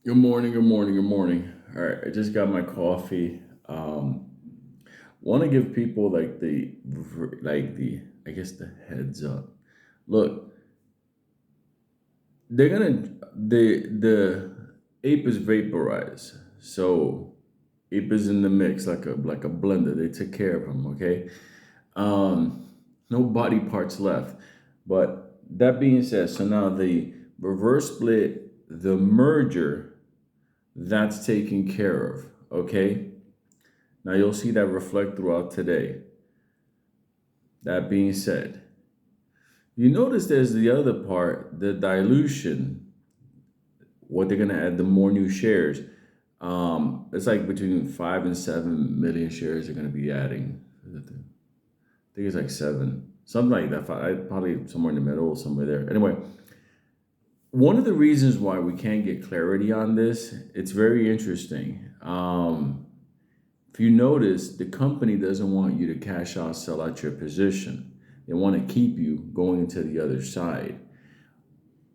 Good morning, good morning, good morning. All right, I just got my coffee. Want to give people like the I guess the heads up. Look, they're gonna the ape is vaporized, so ape is in the mix like a blender. They took care of him. Okay, no body parts left. But that being said, so now the reverse split, the merger, that's taken care of. Okay. Now you'll see that reflect throughout today. That being said, you notice there's the other part, the dilution, what they're gonna add, the more new shares. It's like between 5 and 7 million shares they're gonna be adding. I think it's like seven, something like that. Probably somewhere in the middle, somewhere there. Anyway, one of the reasons why we can't get clarity on this, it's very interesting. If you notice, the company doesn't want you to cash out, sell out your position. They want to keep you going into the other side.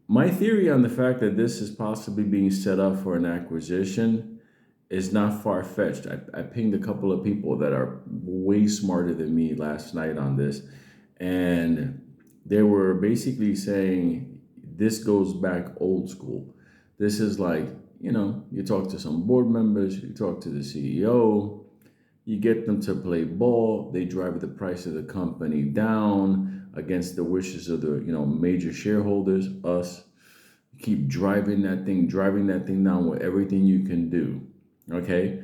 My theory on the fact that this is possibly being set up for an acquisition is not far fetched. I pinged a couple of people that are way smarter than me last night on this, and they were basically saying this goes back old school. This is like, you talk to some board members, you talk to the CEO, you get them to play ball. They drive the price of the company down against the wishes of the major shareholders, us. Keep driving that thing down with everything you can do. Okay,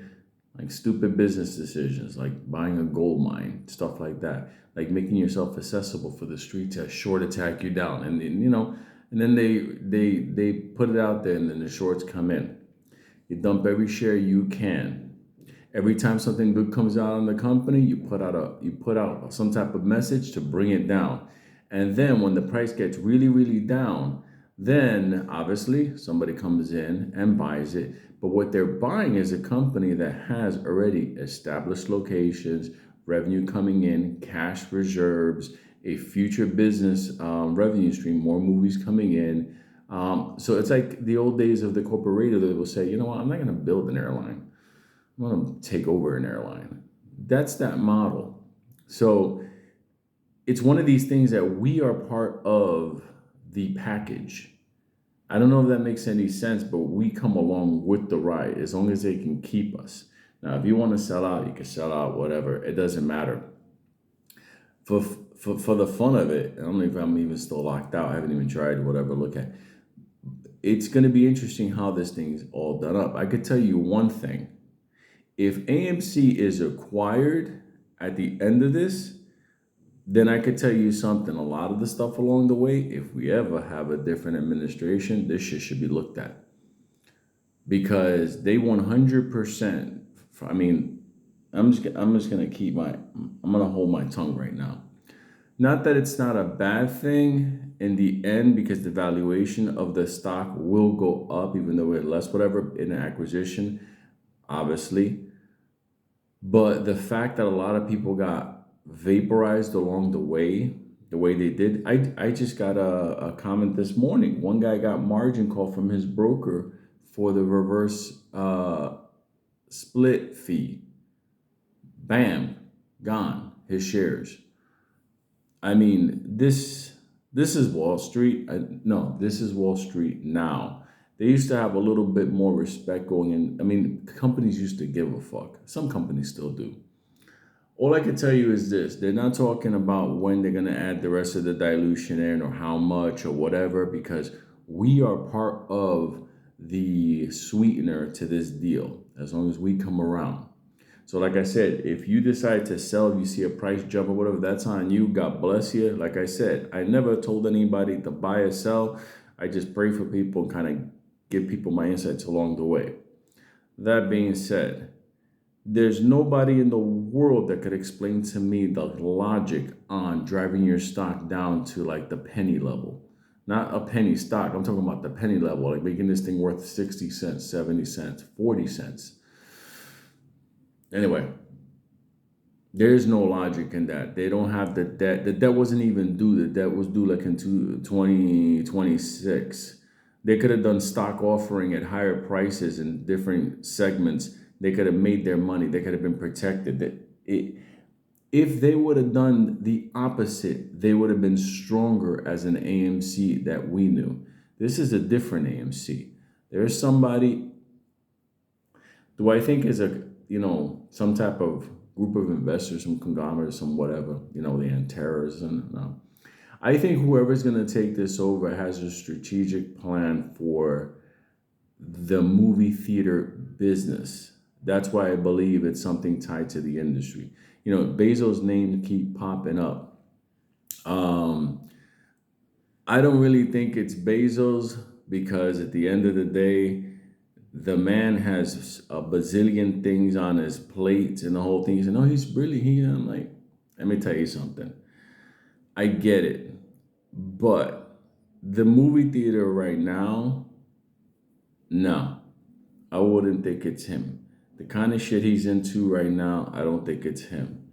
like stupid business decisions, like buying a gold mine, stuff like that, like making yourself accessible for the street to short attack you down, and then they put it out there, and then the shorts come in. You dump every share you can. Every time something good comes out on the company, you put out some type of message to bring it down. And then when the price gets really, really down, then obviously somebody comes in and buys it. But what they're buying is a company that has already established locations, revenue coming in, cash reserves, a future business revenue stream, more movies coming in. So it's like the old days of the corporator that will say, you know what, I'm not going to build an airline. I want to take over an airline. That's that model. So it's one of these things that we are part of the package. I don't know if that makes any sense, but we come along with the ride as long as they can keep us. Now, if you want to sell out, you can sell out, whatever. It doesn't matter. For the fun of it, I don't know if I'm even still locked out. I haven't even tried, whatever, look at. It's going to be interesting how this thing's all done up. I could tell you one thing. If AMC is acquired at the end of this, then I could tell you something. A lot of the stuff along the way, if we ever have a different administration, this shit should be looked at because they 100%. I mean, I'm just gonna I'm gonna hold my tongue right now. Not that it's not a bad thing in the end because the valuation of the stock will go up even though we're less whatever in an acquisition, obviously. But the fact that a lot of people got vaporized along the way they did, I just got a comment this morning. One guy got margin call from his broker for the reverse split fee. Bam, gone his shares. I mean, this is Wall Street. No, this is Wall Street now. They used to have a little bit more respect going in. I mean, companies used to give a fuck. Some companies still do. All I can tell you is this: they're not talking about when they're gonna add the rest of the dilution in or how much or whatever, because we are part of the sweetener to this deal as long as we come around. So, like I said, if you decide to sell, if you see a price jump or whatever, that's on you. God bless you. Like I said, I never told anybody to buy or sell. I just pray for people and kind of give people my insights along the way. That being said, there's nobody in the world that could explain to me the logic on driving your stock down to like the penny level. Not a penny stock. I'm talking about the penny level, like making this thing worth 60 cents, 70 cents, 40 cents. Anyway, there's no logic in that. They don't have the debt. The debt wasn't even due. The debt was due like in 2026. They could have done stock offering at higher prices in different segments. They could have made their money. They could have been protected. If they would have done the opposite, they would have been stronger as an AMC that we knew. This is a different AMC. There's somebody, do I think is a, some type of group of investors, some conglomerate, some whatever, the Anteras and I think whoever's going to take this over has a strategic plan for the movie theater business. That's why I believe it's something tied to the industry. Bezos' name keep popping up. I don't really think it's Bezos because at the end of the day, the man has a bazillion things on his plate and the whole thing. He said, no, he's really here. I'm like, let me tell you something. I get it. But the movie theater right now, no, I wouldn't think it's him. The kind of shit he's into right now, I don't think it's him.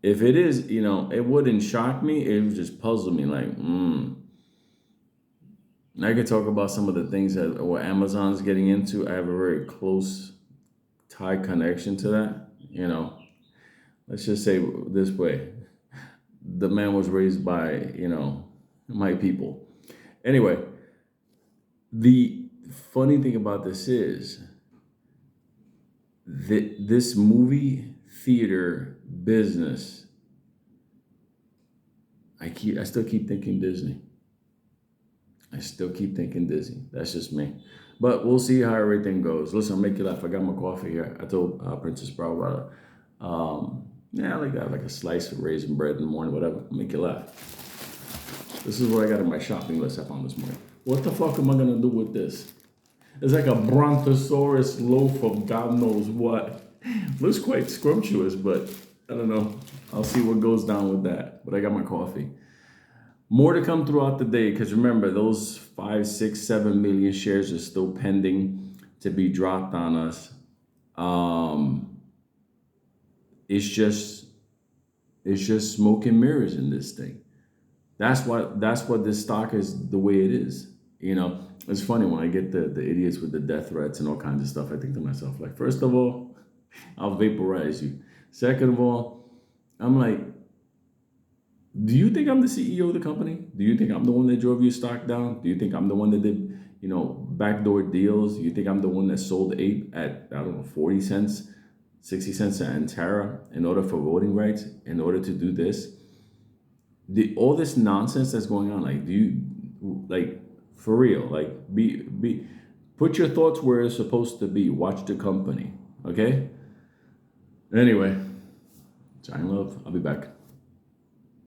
If it is, it wouldn't shock me. It would just puzzle me like, I could talk about some of the things that what Amazon's getting into. I have a very close tie connection to that. Let's just say this way. The man was raised by, my people. Anyway, the funny thing about this is that this movie theater business, I still keep thinking Disney. I still keep thinking Disney. That's just me. But we'll see how everything goes. Listen, I'll make you laugh. I got my coffee here. I told Princess Brown about it. Yeah, I like that, like a slice of raisin bread in the morning, whatever. Make you laugh. This is what I got on my shopping list I found this morning. What the fuck am I gonna do with this? It's like a brontosaurus loaf of God knows what. Looks quite scrumptious, but I don't know. I'll see what goes down with that. But I got my coffee. More to come throughout the day, because remember, those 5, 6, 7 million shares are still pending to be dropped on us. It's just smoke and mirrors in this thing. That's what this stock is the way it is. It's funny when I get the idiots with the death threats and all kinds of stuff. I think to myself, like, first of all, I'll vaporize you. Second of all, I'm like, do you think I'm the CEO of the company? Do you think I'm the one that drove your stock down? Do you think I'm the one that did, backdoor deals? Do you think I'm the one that sold Ape at, I don't know, 40 cents, 60 cents to Antara in order for voting rights, in order to do this? All this nonsense that's going on, like, do you, like, for real, like, put your thoughts where it's supposed to be. Watch the company, okay? Anyway, giant love. I'll be back.